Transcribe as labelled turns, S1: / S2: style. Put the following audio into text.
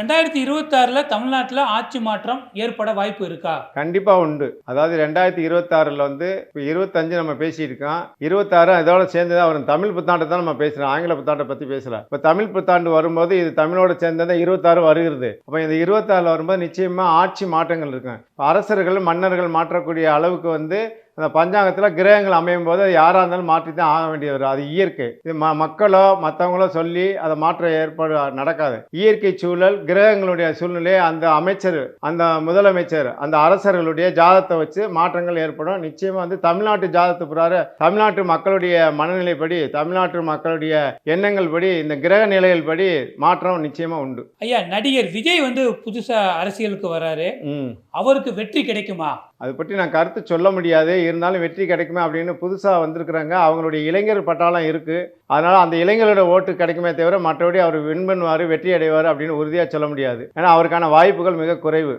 S1: 2026ல தமிழ்நாட்டுல ஆட்சி மாற்றம் ஏற்பட வாய்ப்பு இருக்கா?
S2: கண்டிப்பா உண்டு. அதாவது 2026ல இப்ப 25 நம்ம பேசியிருக்கோம். 26 இதோட சேர்ந்து தான் வரும். தமிழ் புத்தாண்ட தான் நம்ம பேசுறோம். ஆங்கில புத்தாண்ட பத்தி பேசல. இப்ப தமிழ் புத்தாண்டு வரும்போது இது தமிழோட சேர்ந்து தான் 26 வருகிறது. அப்ப இந்த 26ல வரும்போது நிச்சயமா ஆட்சி மாற்றங்கள் இருக்கும். அரசர்கள், மன்னர்கள் மாற்றக்கூடிய அளவுக்கு அந்த பஞ்சாங்கத்துல கிரகங்கள் அமையும் போது அது யாரா இருந்தாலும் மாற்றி தான் ஆக வேண்டியது வரும். அது இயற்கை. இது மக்களோ மத்தவங்களோ சொல்லி அதை மாற்றம் ஏற்பாடு நடக்காது. இயற்கை சூழல், கிரகங்களுடைய சூழ்நிலை, அந்த அமைச்சர், அந்த முதலமைச்சர், அந்த அரசர்களுடைய ஜாதகத்தை வச்சு மாற்றங்கள் ஏற்படும். நிச்சயமா தமிழ்நாட்டு ஜாதகத்து பிரகாரம் தமிழ்நாட்டு மக்களுடைய மனநிலைப்படி, தமிழ்நாட்டு மக்களுடைய எண்ணங்கள் படி, இந்த கிரக நிலைகள் படி மாற்றம் நிச்சயமா உண்டு.
S1: ஐயா, நடிகர் விஜய் புதுசா அரசியலுக்கு வராரு. அவருக்கு வெற்றி கிடைக்குமா?
S2: அதை பற்றி நான் கருத்து சொல்ல முடியாது. இருந்தாலும் வெற்றி கிடைக்குமே அப்படின்னு புதுசாக வந்திருக்கிறாங்க. அவங்களுடைய இளைஞர் பட்டாளம் இருக்குது. அதனால் அந்த இளைஞரோட ஓட்டு கிடைக்குமே தவிர மற்றபடி அவர் வின் பண்ணுவார், வெற்றி அடைவார் அப்படின்னு உறுதியாக சொல்ல முடியாது. ஏன்னா அவருக்கான வாய்ப்புகள் மிக குறைவு.